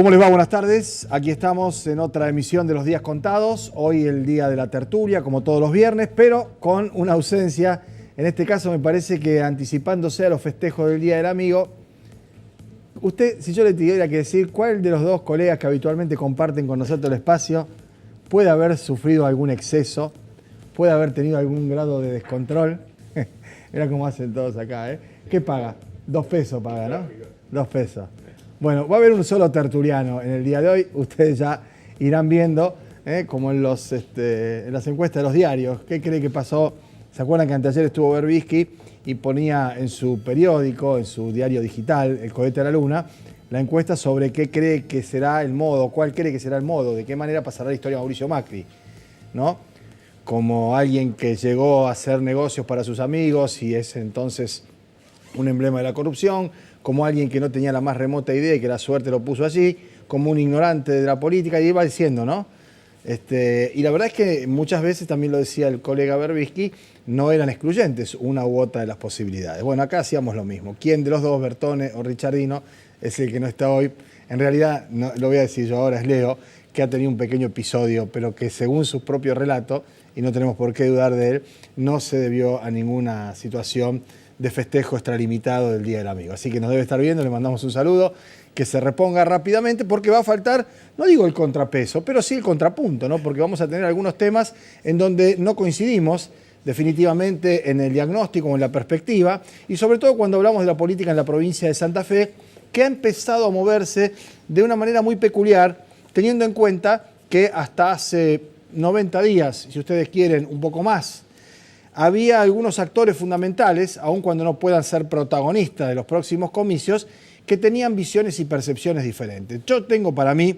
¿Cómo les va? Buenas tardes. Aquí estamos en otra emisión de Los Días Contados. Hoy el día de la tertulia, como todos los viernes, pero con una ausencia. En este caso me parece que anticipándose a los festejos del Día del Amigo. Usted, si yo le tuviera que decir cuál de los dos colegas que habitualmente comparten con nosotros el espacio puede haber sufrido algún exceso, puede haber tenido algún grado de descontrol. Mira cómo hacen todos acá, ¿eh? ¿Qué paga? 2 pesos paga, ¿no? 2 pesos. Bueno, va a haber un solo tertuliano en el día de hoy. Ustedes ya irán viendo, como en las encuestas de los diarios. ¿Qué cree que pasó? ¿Se acuerdan que anteayer estuvo Berbisky y ponía en su periódico, en su diario digital, El Cohete a la Luna, la encuesta sobre qué cree que será el modo, cuál cree que será el modo, de qué manera pasará la historia de Mauricio Macri, ¿no? Como alguien que llegó a hacer negocios para sus amigos y es entonces un emblema de la corrupción, como alguien que no tenía la más remota idea y que la suerte lo puso allí, como un ignorante de la política, y iba diciendo, ¿no? Y la verdad es que muchas veces, también lo decía el colega Berbisky, no eran excluyentes una u otra de las posibilidades. Bueno, acá hacíamos lo mismo. ¿Quién de los dos, Bertone o Richardino, es el que no está hoy? En realidad, no, lo voy a decir yo ahora, es Leo, que ha tenido un pequeño episodio, pero que según su propio relato, y no tenemos por qué dudar de él, no se debió a ninguna situación de festejo extralimitado del Día del Amigo. Así que nos debe estar viendo, le mandamos un saludo, que se reponga rápidamente, porque va a faltar, no digo el contrapeso, pero sí el contrapunto, ¿no? Porque vamos a tener algunos temas en donde no coincidimos definitivamente en el diagnóstico o en la perspectiva, y sobre todo cuando hablamos de la política en la provincia de Santa Fe, que ha empezado a moverse de una manera muy peculiar, teniendo en cuenta que hasta hace 90 días, si ustedes quieren, un poco más, había algunos actores fundamentales, aun cuando no puedan ser protagonistas de los próximos comicios, que tenían visiones y percepciones diferentes. Yo tengo para mí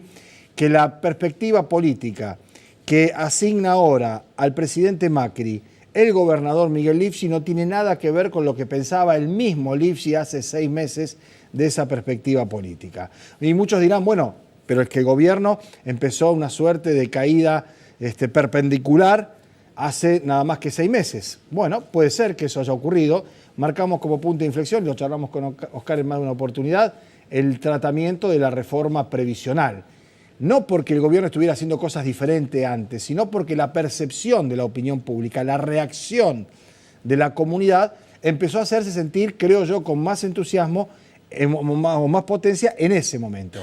que la perspectiva política que asigna ahora al presidente Macri el gobernador Miguel Lifchi no tiene nada que ver con lo que pensaba el mismo Lifchi hace 6 meses de esa perspectiva política. Y muchos dirán, bueno, pero es que el gobierno empezó una suerte de caída perpendicular hace nada más que 6 meses. Bueno, puede ser que eso haya ocurrido. Marcamos como punto de inflexión, lo charlamos con Oscar en más de una oportunidad, el tratamiento de la reforma previsional. No porque el gobierno estuviera haciendo cosas diferentes antes, sino porque la percepción de la opinión pública, la reacción de la comunidad empezó a hacerse sentir, creo yo, con más entusiasmo o más potencia en ese momento.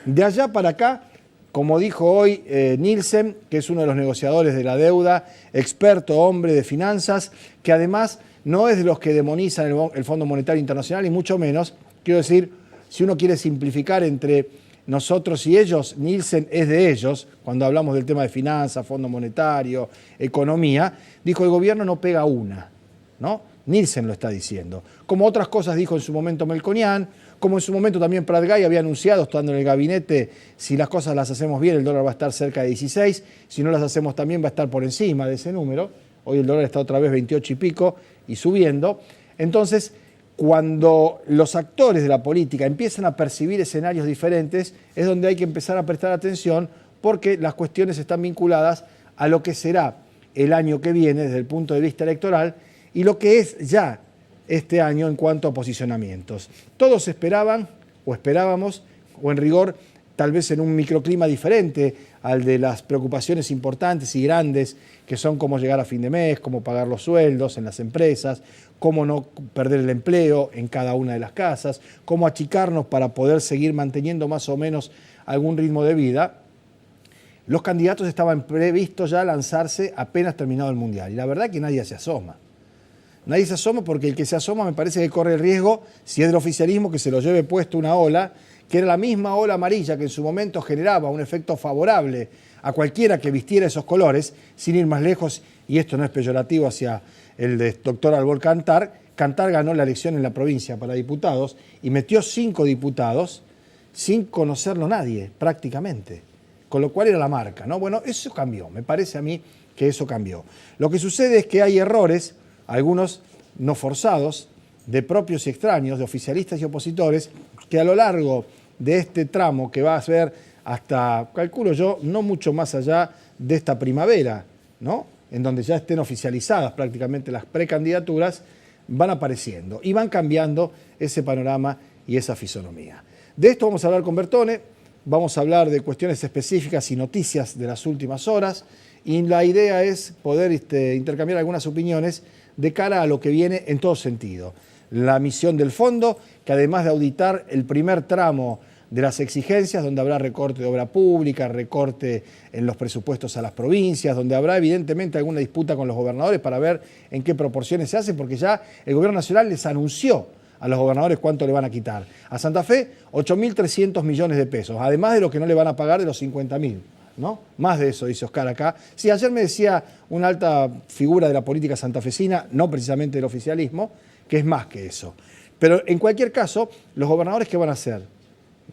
De allá para acá, como dijo hoy Nielsen, que es uno de los negociadores de la deuda, experto hombre de finanzas, que además no es de los que demonizan el Fondo Monetario Internacional, y mucho menos, quiero decir, si uno quiere simplificar entre nosotros y ellos, Nielsen es de ellos, cuando hablamos del tema de finanzas, Fondo Monetario, economía, dijo el gobierno no pega una, ¿no? Nielsen lo está diciendo. Como otras cosas dijo en su momento Melconian, como en su momento también Prat-Gay había anunciado, estando en el gabinete, si las cosas las hacemos bien, el dólar va a estar cerca de 16, si no las hacemos también va a estar por encima de ese número. Hoy el dólar está otra vez 28 y pico y subiendo. Entonces, cuando los actores de la política empiezan a percibir escenarios diferentes, es donde hay que empezar a prestar atención, porque las cuestiones están vinculadas a lo que será el año que viene desde el punto de vista electoral y lo que es ya este año en cuanto a posicionamientos. Todos esperaban, o esperábamos, o en rigor, tal vez en un microclima diferente al de las preocupaciones importantes y grandes, que son cómo llegar a fin de mes, cómo pagar los sueldos en las empresas, cómo no perder el empleo en cada una de las casas, cómo achicarnos para poder seguir manteniendo más o menos algún ritmo de vida. Los candidatos estaban previstos ya a lanzarse apenas terminado el Mundial, y la verdad que nadie se asoma. Nadie se asoma, porque el que se asoma me parece que corre el riesgo, si es del oficialismo, que se lo lleve puesto una ola, que era la misma ola amarilla que en su momento generaba un efecto favorable a cualquiera que vistiera esos colores, sin ir más lejos, y esto no es peyorativo hacia el doctor Albor Cantar. Cantar ganó la elección en la provincia para diputados y metió 5 diputados sin conocerlo nadie, prácticamente, con lo cual era la marca, ¿no? Bueno, eso cambió, me parece a mí que eso cambió. Lo que sucede es que hay errores, algunos no forzados, de propios y extraños, de oficialistas y opositores, que a lo largo de este tramo, que va a ser hasta, calculo yo, no mucho más allá de esta primavera, ¿no? En donde ya estén oficializadas prácticamente las precandidaturas, van apareciendo y van cambiando ese panorama y esa fisonomía. De esto vamos a hablar con Bertone, vamos a hablar de cuestiones específicas y noticias de las últimas horas, y la idea es poder intercambiar algunas opiniones de cara a lo que viene en todo sentido. La misión del fondo, que además de auditar el primer tramo de las exigencias, donde habrá recorte de obra pública, recorte en los presupuestos a las provincias, donde habrá evidentemente alguna disputa con los gobernadores para ver en qué proporciones se hace, porque ya el gobierno nacional les anunció a los gobernadores cuánto le van a quitar. A Santa Fe, 8.300 millones de pesos, además de lo que no le van a pagar de los 50.000, ¿no? Más de eso, dice Oscar acá. Sí, ayer me decía una alta figura de la política santafesina, no precisamente del oficialismo, que es más que eso. Pero en cualquier caso, los gobernadores, ¿qué van a hacer?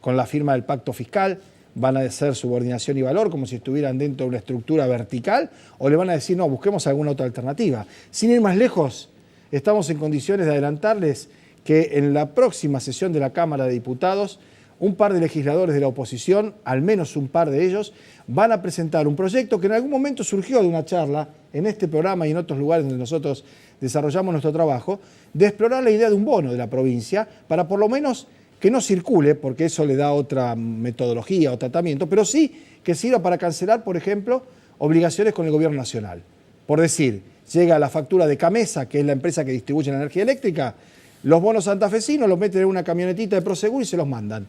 Con la firma del pacto fiscal, ¿van a hacer subordinación y valor como si estuvieran dentro de una estructura vertical? ¿O le van a decir, no, busquemos alguna otra alternativa? Sin ir más lejos, estamos en condiciones de adelantarles que en la próxima sesión de la Cámara de Diputados, un par de legisladores de la oposición, al menos un par de ellos, van a presentar un proyecto que en algún momento surgió de una charla en este programa y en otros lugares donde nosotros desarrollamos nuestro trabajo, de explorar la idea de un bono de la provincia para por lo menos que no circule, porque eso le da otra metodología o tratamiento, pero sí que sirva para cancelar, por ejemplo, obligaciones con el gobierno nacional. Por decir, llega la factura de Camesa, que es la empresa que distribuye la energía eléctrica, los bonos santafesinos los meten en una camionetita de Prosegur y se los mandan.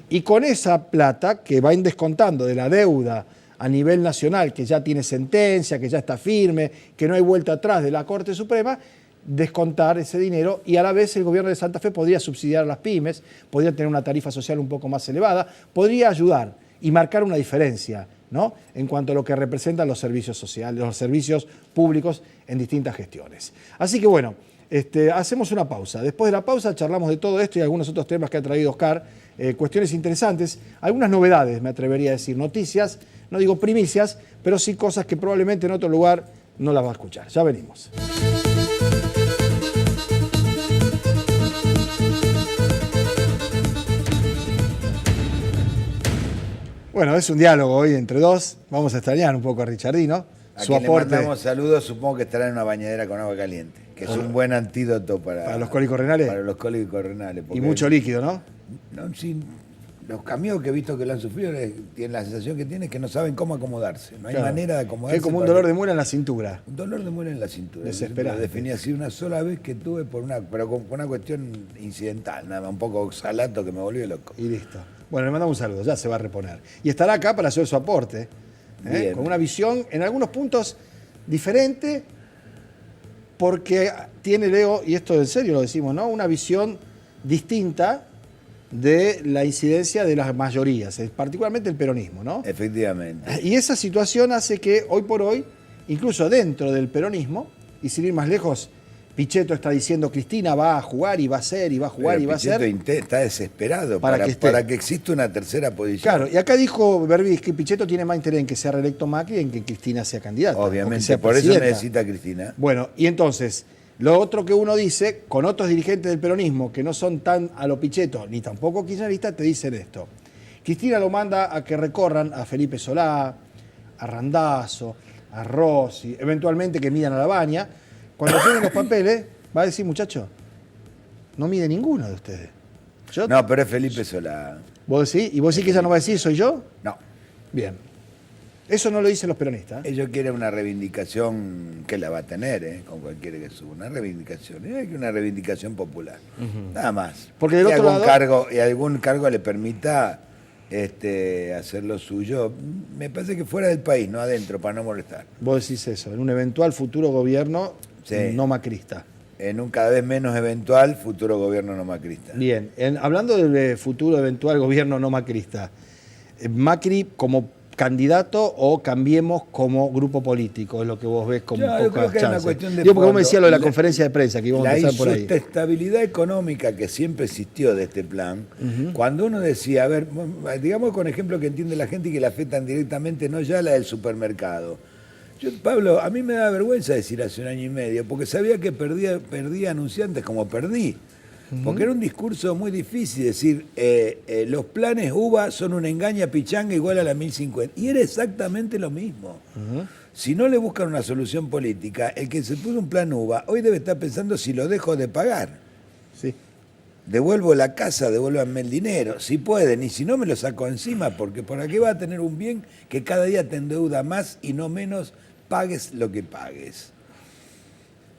Y con esa plata, que va descontando de la deuda a nivel nacional, que ya tiene sentencia, que ya está firme, que no hay vuelta atrás de la Corte Suprema, descontar ese dinero, y a la vez el gobierno de Santa Fe podría subsidiar a las pymes, podría tener una tarifa social un poco más elevada, podría ayudar y marcar una diferencia, ¿no?, en cuanto a lo que representan los servicios sociales, los servicios públicos en distintas gestiones. Así que bueno, hacemos una pausa. Después de la pausa charlamos de todo esto y algunos otros temas que ha traído Oscar, cuestiones interesantes, algunas novedades, me atrevería a decir, noticias, no digo primicias, pero sí cosas que probablemente en otro lugar no las va a escuchar. Ya venimos. Bueno, es un diálogo hoy entre dos. Vamos a extrañar un poco a Richardino. A su quien aporte. le mandamos saludos, supongo que estará en una bañadera con agua caliente, que es un buen antídoto para los cólicos renales. Para los cólicos renales. Y mucho líquido, ¿no? No, sí, los camiones que he visto que lo han sufrido tienen la sensación que tienen que no saben cómo acomodarse. No hay manera de acomodarse. Es como un dolor de muela en la cintura. Un dolor de muela en la cintura. Desesperante. Lo definí así una sola vez que tuve pero con una cuestión incidental, nada más, un poco oxalato que me volvió loco. Y listo. Bueno, le mandamos un saludo, ya se va a reponer. Y estará acá para hacer su aporte, con una visión en algunos puntos diferente, porque tiene, Leo, y esto en serio lo decimos, ¿no?, una visión distinta de la incidencia de las mayorías, particularmente el peronismo, ¿no? Efectivamente. Y esa situación hace que hoy por hoy, incluso dentro del peronismo, y sin ir más lejos, Pichetto está diciendo Cristina va a jugar y va a ser y va a jugar. Pero y va a ser. Está desesperado para que exista una tercera posición. Claro, y acá dijo Berbis que Pichetto tiene más interés en que sea reelecto Macri en que Cristina sea candidata. Obviamente, por eso necesita a Cristina. Bueno, y entonces, lo otro que uno dice, con otros dirigentes del peronismo que no son tan a lo Pichetto ni tampoco kirchneristas, te dicen esto. Cristina lo manda a que recorran a Felipe Solá, a Randazzo, a Rossi, eventualmente que midan a la Baña. Cuando lleguen los papeles, va a decir, muchacho, no mide ninguno de ustedes. No, pero es Felipe Solá. ¿Vos decís? ¿Y vos decís que ella no va a decir, soy yo? No. Bien. Eso no lo dicen los peronistas. Ellos quieren una reivindicación que la va a tener, con cualquiera que suba. Una reivindicación. Una reivindicación popular. Nada más. Porque del otro lado... Y algún cargo le permita hacer lo suyo. Me parece que fuera del país, no adentro, para no molestar. Vos decís eso, en un eventual futuro gobierno no macrista. En un cada vez menos eventual futuro gobierno no macrista. Bien, hablando del futuro eventual gobierno no macrista, ¿Macri como candidato o Cambiemos como grupo político? Es lo que vos ves como poca chance. Digo, porque vos me decías lo de la conferencia de prensa, que íbamos a empezar por ahí. La insustentabilidad económica que siempre existió de este plan, cuando uno decía, a ver, digamos con ejemplo que entiende la gente y que la afectan directamente, no ya la del supermercado. Pablo, a mí me da vergüenza decir hace un año y medio, porque sabía que perdía anunciantes como perdí. Porque era un discurso muy difícil decir, los planes UBA son una engaña pichanga igual a la 1050. Y era exactamente lo mismo. Si no le buscan una solución política, el que se puso un plan UBA hoy debe estar pensando si lo dejo de pagar. Sí. devuelvo la casa, devuélvanme el dinero, si pueden, y si no me lo saco encima, porque por aquí va a tener un bien que cada día te endeuda más y no menos, pagues lo que pagues.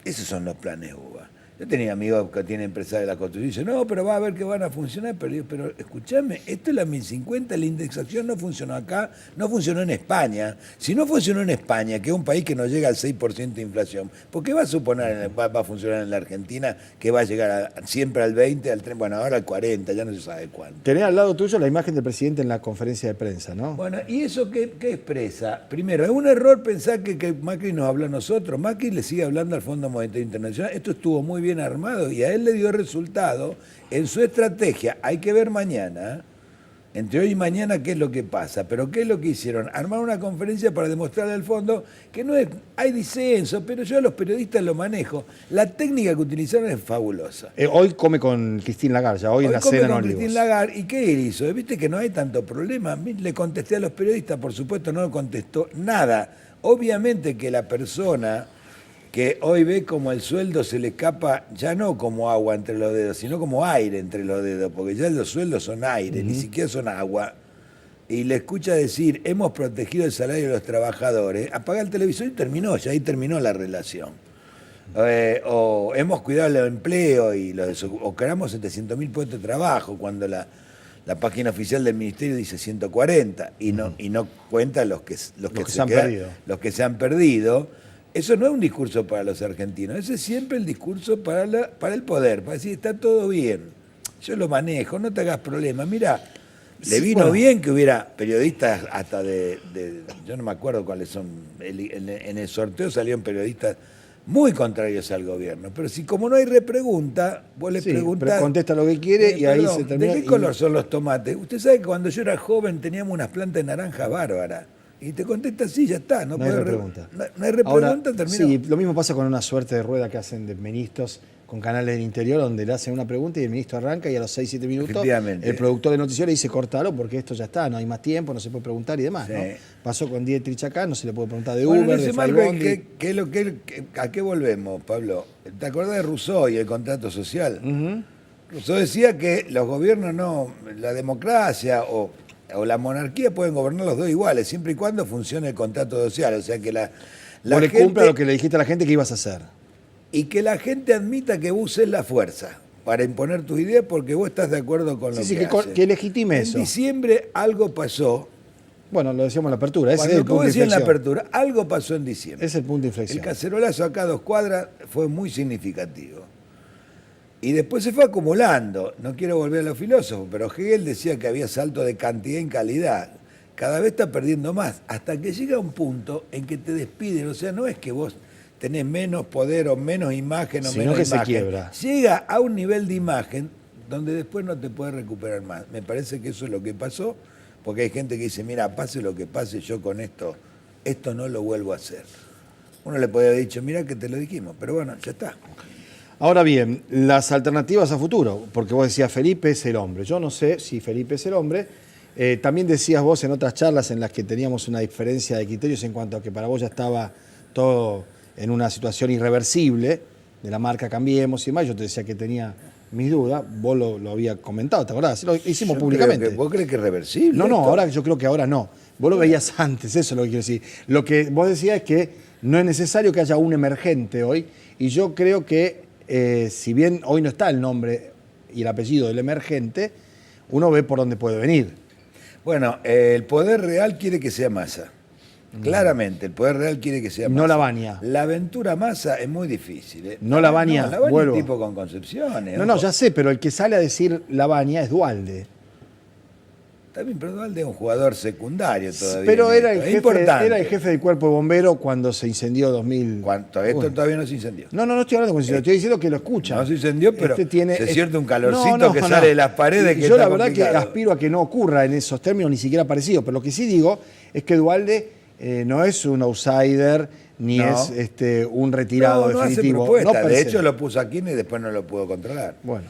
Esos son los planes UBA. Yo tenía amigos que tienen empresas de la construcción y dicen, no, pero va a ver que van a funcionar. Pero digo, pero escúchame, esto es la 1050, la indexación no funcionó acá, no funcionó en España. Si no funcionó en España, que es un país que no llega al 6% de inflación, ¿por qué va a suponer, va a funcionar en la Argentina que va a llegar siempre al 20, al 30, bueno, ahora al 40, ya no se sabe cuánto? Tenés al lado tuyo la imagen del presidente en la conferencia de prensa, ¿no? Bueno, ¿y eso qué expresa? Primero, es un error pensar que Macri nos habla a nosotros. Macri le sigue hablando al Fondo Monetario Internacional. Esto estuvo muy bien armado y a él le dio resultado en su estrategia. Hay que ver mañana, entre hoy y mañana, qué es lo que pasa. Pero ¿qué es lo que hicieron? Armar una conferencia para demostrarle al fondo que no es, hay disenso, pero yo a los periodistas lo manejo. La técnica que utilizaron es fabulosa. Hoy come con Christine Lagarde, hoy en la come cena en con Olivos. Christine Lagarde. ¿Y qué hizo? Viste que no hay tanto problema. Le contesté a los periodistas, por supuesto no contestó nada. Obviamente que la persona que hoy ve como el sueldo se le escapa, ya no como agua entre los dedos, sino como aire entre los dedos, porque ya los sueldos son aire, ni siquiera son agua, y le escucha decir, hemos protegido el salario de los trabajadores, apaga el televisor y terminó, ya ahí terminó la relación. O hemos cuidado el empleo y o creamos 700.000 puestos de trabajo, cuando la página oficial del Ministerio dice 140, y no cuenta los que se han perdido. Eso no es un discurso para los argentinos, ese es siempre el discurso para el poder, para decir, está todo bien, yo lo manejo, no te hagas problemas. Mira, le vino bien que hubiera periodistas hasta yo no me acuerdo cuáles son, en el sorteo salieron periodistas muy contrarios al gobierno, pero si como no hay repregunta, vos le preguntás... Pero contesta lo que quiere y ahí se termina. ¿De qué color son los tomates? Usted sabe que cuando yo era joven teníamos unas plantas de naranja bárbaras. Y te contesta así, ya está. No hay repregunta. No hay repregunta, terminó. Sí, lo mismo pasa con una suerte de rueda que hacen de ministros con canales del interior, donde le hacen una pregunta y el ministro arranca y a los 6-7 minutos el productor de noticiero le dice cortalo porque esto ya está, no hay más tiempo, no se puede preguntar y demás. Sí. ¿No? Pasó con Dietrich acá, no se le puede preguntar de Uber, de Flybondi. ¿A qué volvemos, Pablo? ¿Te acordás de Rousseau y el contrato social? Rousseau decía que los gobiernos la democracia o la monarquía pueden gobernar los dos iguales, siempre y cuando funcione el contrato social. O sea que la gente cumpla lo que le dijiste a la gente que ibas a hacer. Y que la gente admita que uses la fuerza para imponer tus ideas porque vos estás de acuerdo con lo que haces. Que legitime eso. En diciembre algo pasó. Bueno, lo decíamos en la apertura. Ese es el punto de inflexión. En la apertura, algo pasó en diciembre. Es el punto de inflexión. El cacerolazo acá a 2 cuadras fue muy significativo. Y después se fue acumulando. No quiero volver a los filósofos, pero Hegel decía que había salto de cantidad en calidad. Cada vez está perdiendo más, hasta que llega un punto en que te despiden. O sea, no es que vos tenés menos poder o menos imagen o sino menos que imagen. Se quiebra. Llega a un nivel de imagen donde después no te puedes recuperar más. Me parece que eso es lo que pasó, porque hay gente que dice, mira, pase lo que pase, yo con esto no lo vuelvo a hacer. Uno le podría haber dicho, mira que te lo dijimos, pero bueno, ya está. Ahora bien, las alternativas a futuro, porque vos decías Felipe es el hombre. Yo no sé si Felipe es el hombre. También decías vos en otras charlas en las que teníamos una diferencia de criterios en cuanto a que para vos ya estaba todo en una situación irreversible, de la marca Cambiemos y demás. Yo te decía que tenía mis dudas, vos lo había comentado, ¿te acordás? Lo hicimos públicamente. ¿Vos crees que es reversible? No, ahora yo creo que ahora no. Vos lo veías antes, eso es lo que quiero decir. Lo que vos decías es que no es necesario que haya un emergente hoy, y yo creo que si bien hoy no está el nombre y el apellido del emergente, uno ve por dónde puede venir. Bueno, el poder real quiere que sea Massa. Claramente, el poder real quiere que sea Massa. No Lavagna. La aventura Massa es muy difícil. No Lavagna, vuelvo. Es un tipo con concepciones. No, ya sé, pero el que sale a decir Lavagna es Duhalde. También, pero Duhalde es un jugador secundario todavía. Pero era el jefe del cuerpo de bomberos cuando se incendió 2000. Esto todavía no se incendió. No estoy hablando con estoy diciendo que lo escuchan. No se incendió, pero se siente un calorcito que sale de las paredes. Yo la verdad que aspiro a que no ocurra en esos términos ni siquiera parecido, pero lo que sí digo es que Duhalde no es un outsider ni es un retirado definitivo. Hace propuesta. De hecho lo puso aquí y después no lo pudo controlar. Bueno,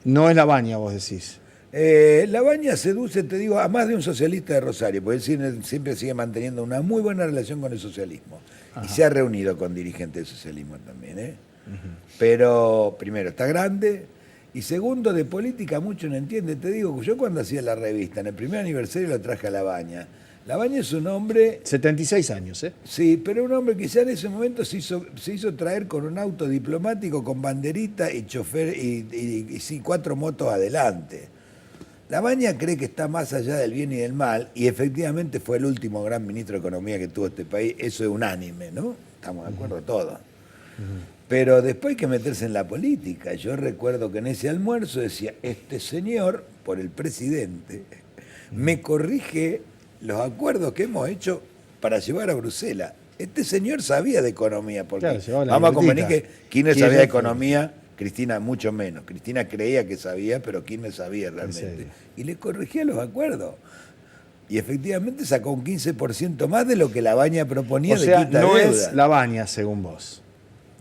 no es Lavagna, vos decís. Lavagna seduce, te digo, a más de un socialista de Rosario, porque él siempre sigue manteniendo una muy buena relación con el socialismo. Ajá. Y se ha reunido con dirigentes del socialismo también. Pero, primero, está grande Y segundo, de política mucho no entiende. Te digo, yo cuando hacía la revista, en el primer aniversario lo traje a Labaña. Labaña es un hombre... 76 años, ¿eh? Sí, pero un hombre que ya en ese momento se hizo traer con un auto diplomático, con banderita y chofer y sí, 4 motos adelante. Labaña cree que está más allá del bien y del mal, y efectivamente fue el último gran ministro de Economía que tuvo este país. Eso es unánime, ¿no? Estamos de acuerdo todos. Pero después hay que meterse en la política. Yo recuerdo que en ese almuerzo decía, este señor, por el presidente, me corrige los acuerdos que hemos hecho para llevar a Bruselas. Este señor sabía de economía, porque claro, vamos a convenir que Kirchner sabía de fue? economía, Cristina mucho menos. Cristina creía que sabía, pero Kirchner sabía realmente. Y le corregía los acuerdos. Y efectivamente sacó un 15% más de lo que Labaña proponía O sea, de quita no deuda. es Labaña, según vos.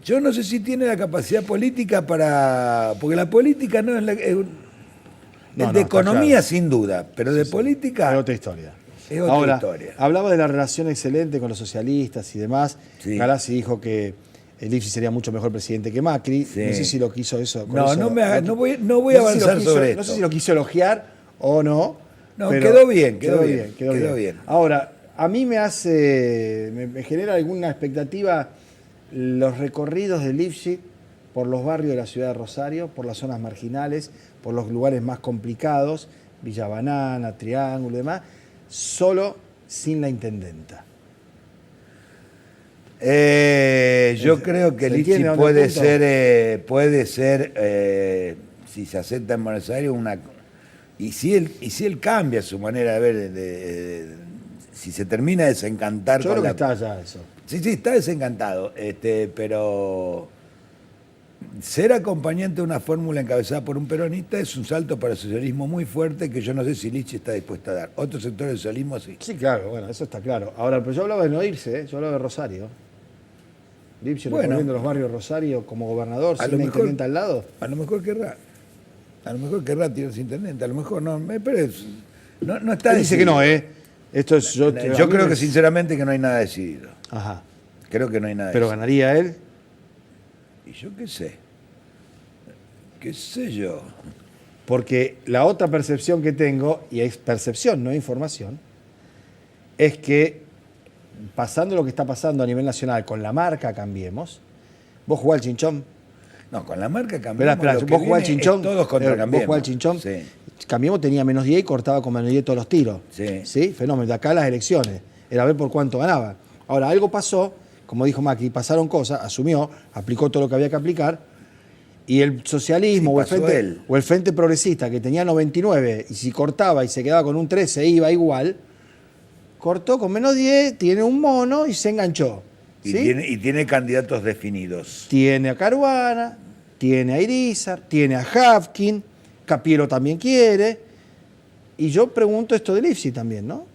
Yo no sé si tiene la capacidad política para... Porque la política no es... de economía claro. sin duda, pero de política... Es otra historia. Es otra Ahora, historia. Hablaba de la relación excelente con los socialistas y demás. Sí. Galassi dijo que el Lifshitz sería mucho mejor presidente que Macri. Sí. No sé si lo quiso eso. No voy a avanzar sobre esto. No sé si lo quiso elogiar o no. No, pero quedó bien. Ahora, a mí me genera alguna expectativa los recorridos de Lifshitz por los barrios de la ciudad de Rosario, por las zonas marginales, por los lugares más complicados, Villa Banana, Triángulo y demás, solo sin la intendenta. Yo creo que Lifshitz puede ser, si se acepta en Buenos Aires, y si él cambia su manera de ver, si se termina de desencantar Yo con creo que está ya eso. Sí, está desencantado, pero ser acompañante de una fórmula encabezada por un peronista es un salto para el socialismo muy fuerte que yo no sé si Lifshitz está dispuesta a dar. Otros sectores del socialismo sí. Sí, claro, bueno, eso está claro. Ahora, pero yo hablaba de no irse, yo hablaba de Rosario. Lifshitz recorriendo los barrios de Rosario como gobernador, sin una intendente al lado. A lo mejor querrá tirarse intendente, a lo mejor no, pero no está Él dice que no, Esto es, yo creo que sinceramente que no hay nada decidido. Ajá. Creo que no hay nada Pero decidido. ganaría él. Y yo qué sé yo. Porque la otra percepción que tengo, y es percepción, no información, es que pasando lo que está pasando a nivel nacional con la marca Cambiemos, vos jugás al chinchón. No, con la marca Cambiemos. Espera, vos jugás al chinchón. Todos contra Cambiemos. Vos jugás al chinchón. Sí. Cambiemos tenía menos 10 y cortaba con menos 10 todos los tiros. Sí. Fenómeno. De acá las elecciones. Era ver por cuánto ganaba. Ahora, algo pasó, como dijo Macri, pasaron cosas, asumió, aplicó todo lo que había que aplicar, y el socialismo o el frente progresista, que tenía 99, y si cortaba y se quedaba con un 13, iba igual, cortó con menos 10, tiene un mono y se enganchó. ¿Sí? Y tiene candidatos definidos. Tiene a Caruana, tiene a Irizar, tiene a Hafkin, Capiero también quiere. Y yo pregunto esto de Lifshitz también, ¿no?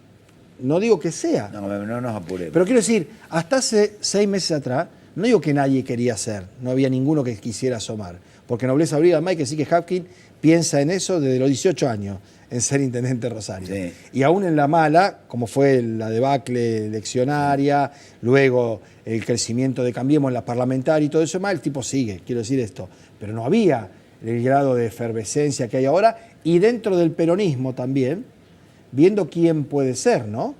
No digo que sea. No nos apuremos. Pero quiero decir, hasta hace 6 meses atrás, no digo que nadie quería hacer, no había ninguno que quisiera asomar. Porque Nobleza Abril además que sí que Hafkin piensa en eso desde los 18 años, en ser intendente de Rosario. Sí. Y aún en la mala, como fue la debacle eleccionaria, luego el crecimiento de Cambiemos en la parlamentaria y todo eso más, el tipo sigue, quiero decir esto. Pero no había el grado de efervescencia que hay ahora, y dentro del peronismo también, viendo quién puede ser, ¿no?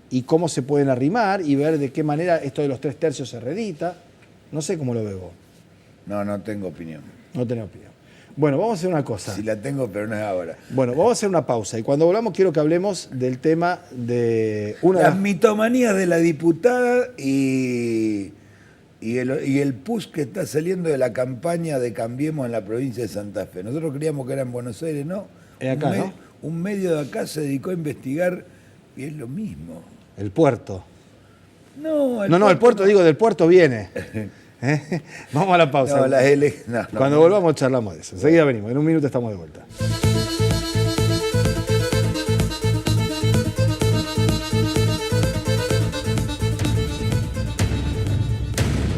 Y cómo se pueden arrimar y ver de qué manera esto de los 3 tercios se redita. No sé cómo lo veo vos. No tengo opinión. No tenés opinión. Bueno, vamos a hacer una cosa. Sí la tengo, pero no es ahora. Bueno, vamos a hacer una pausa y cuando volvamos quiero que hablemos del tema de las mitomanías de la diputada y el push que está saliendo de la campaña de Cambiemos en la provincia de Santa Fe. Nosotros creíamos que era en Buenos Aires, ¿no? Acá, ¿no? Un medio de acá se dedicó a investigar y es lo mismo. El puerto. No, el puerto, digo, del puerto viene. Vamos a la pausa. Cuando volvamos charlamos de eso. Enseguida venimos. En un minuto estamos de vuelta.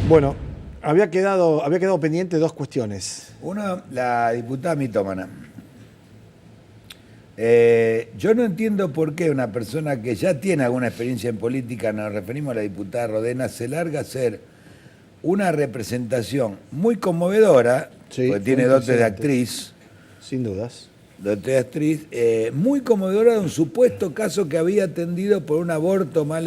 Bueno, había quedado pendiente 2 cuestiones. Una, la diputada mitómana. Yo no entiendo por qué una persona que ya tiene alguna experiencia en política, nos referimos a la diputada Rodena, se larga a hacer una representación muy conmovedora, Sí, porque tiene dotes de actriz, sin dudas. Doctor Astriz, muy conmovedora de un supuesto caso que había atendido por un aborto mal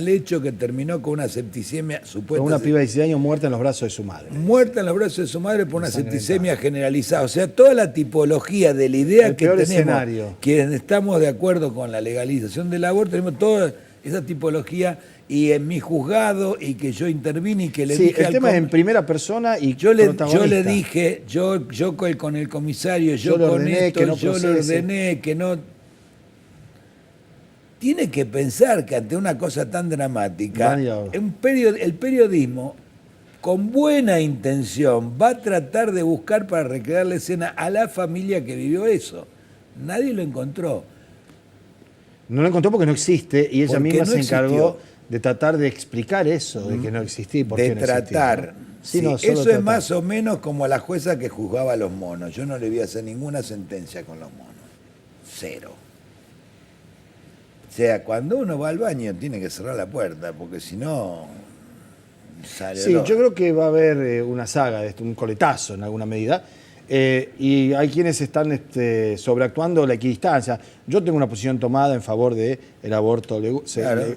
hecho que terminó con una septicemia supuesta. Con una piba de 16 años muerta en los brazos de su madre. Muerta en los brazos de su madre por una septicemia generalizada. O sea, toda la tipología de la idea que tenemos, escenario. quienes estamos de acuerdo con la legalización del aborto, tenemos toda esa tipología. Y en mi juzgado, y que yo intervine y que le dije el tema es en primera persona y yo le dije, yo con el comisario, yo con ordené esto, que no yo le ordené que no. Tiene que pensar que ante una cosa tan dramática, el periodismo, con buena intención, va a tratar de buscar para recrear la escena a la familia que vivió eso. Nadie lo encontró. No lo encontró porque no existe y ella Porque misma no se encargó existió. de tratar de explicar eso, de que no existía y por qué no tratar. existía, ¿no? Sí, no, eso tratar. es más o menos como la jueza que juzgaba a los monos. Yo no le voy a hacer ninguna sentencia con los monos. Cero. O sea, cuando uno va al baño tiene que cerrar la puerta, porque si no sale Sí, olor. yo creo que va a haber una saga de esto, un coletazo en alguna medida. Y hay quienes están sobreactuando la equidistancia. Yo tengo una posición tomada en favor del aborto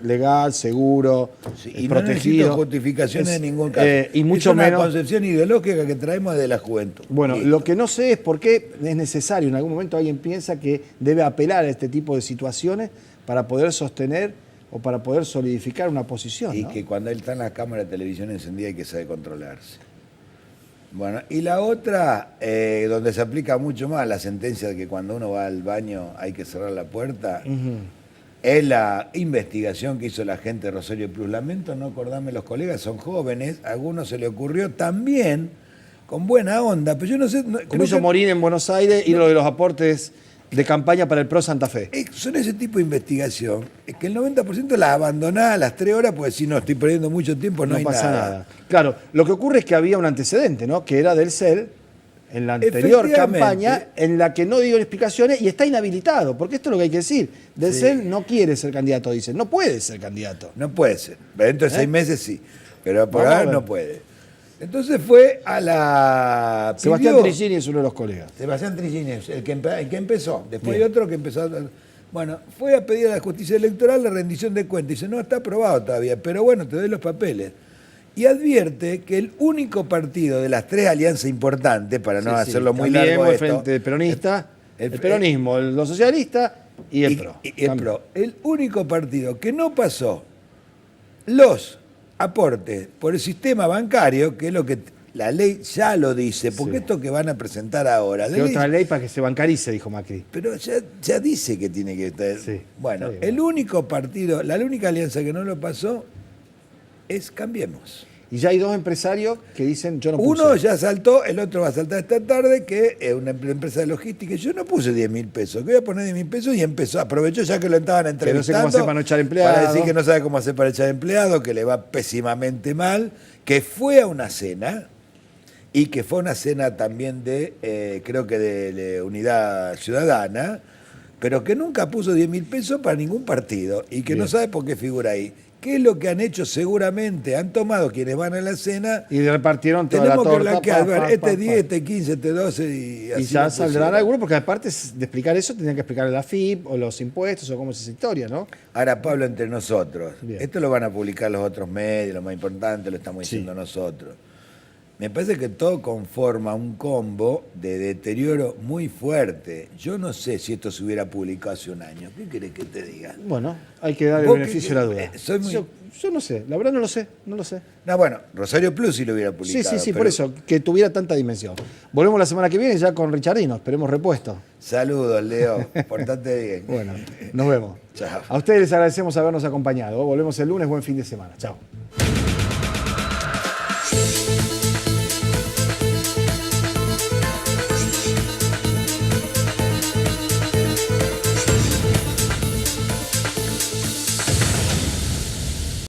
legal, seguro, y protegido. No necesito justificaciones en ningún caso. Y mucho es una menos concepción ideológica que traemos de la juventud. Bueno, Listo. lo que no sé es por qué es necesario. En algún momento alguien piensa que debe apelar a este tipo de situaciones para poder sostener o para poder solidificar una posición. Y ¿no? que cuando él está en la cámara de televisión encendida hay que saber controlarse. Bueno, y la otra, donde se aplica mucho más la sentencia de que cuando uno va al baño hay que cerrar la puerta, es la investigación que hizo la gente de Rosario Plus. Lamento no acordarme, los colegas son jóvenes, a algunos se le ocurrió también, con buena onda, pero yo no sé... Como hizo Morín en Buenos Aires y lo de los aportes de campaña para el PRO Santa Fe. Son ese tipo de investigación, es que el 90% las abandonás a las 3 horas, porque si no estoy perdiendo mucho tiempo, no hay pasa nada. Claro, lo que ocurre es que había un antecedente, ¿no? Que era del CEL, en la anterior campaña, en la que no dio explicaciones y está inhabilitado, porque esto es lo que hay que decir. Del CEL no quiere ser candidato, dicen, no puede ser candidato. No puede ser, dentro de 6 meses sí, pero por ahora no puede. Entonces fue a la... Sebastián Trigini es uno de los colegas. Sebastián Trigini es el que empezó. Después hay otro que empezó... Bueno, fue a pedir a la justicia electoral la rendición de cuentas. Dice, no, está aprobado todavía, pero bueno, te doy los papeles. Y advierte que el único partido de las 3 alianzas importantes, para no hacerlo muy largo el esto, Frente Peronista, el peronismo, los socialistas y el PRO. Y el PRO. El único partido que no pasó los aportes por el sistema bancario, que es lo que la ley ya lo dice, porque esto que van a presentar ahora... ¿Qué otra ley para que se bancarice, dijo Macri? Pero ya dice que tiene que estar... Sí, bueno, el único partido, la única alianza que no lo pasó es Cambiemos. Y ya hay 2 empresarios que dicen, yo no puse. Uno ya saltó, el otro va a saltar esta tarde, que es una empresa de logística. Yo no puse 10.000 pesos, que voy a poner 10.000 pesos y empezó, aprovechó ya que lo estaban entrevistando. Que no sé cómo hacer para no echar empleados. Para decir que no sabe cómo hacer para echar empleados, que le va pésimamente mal, que fue a una cena y que fue una cena también de, creo que de Unidad Ciudadana, pero que nunca puso 10.000 pesos para ningún partido y que no sabe por qué figura ahí. ¿Qué es lo que han hecho seguramente? Han tomado quienes van a la cena y repartieron toda la torta. Tenemos que blanquear, este 10, este 15, este 12 y así. Y ya saldrán algunos, porque aparte de explicar eso, tendrían que explicar la FIP o los impuestos o cómo es esa historia, ¿no? Ahora, Pablo, entre nosotros, Bien. Esto lo van a publicar los otros medios, lo más importante lo estamos diciendo nosotros. Me parece que todo conforma un combo de deterioro muy fuerte. Yo no sé si esto se hubiera publicado hace un año. ¿Qué querés que te diga? Bueno, hay que dar el beneficio de la duda. Yo no sé, la verdad no lo sé. No, bueno, Rosario Plus sí lo hubiera publicado. Sí, por eso, que tuviera tanta dimensión. Volvemos la semana que viene ya con Richardino, esperemos repuesto. Saludos, Leo, portate bien. Bueno, nos vemos. Chao. A ustedes les agradecemos habernos acompañado. Volvemos el lunes, buen fin de semana. Chao.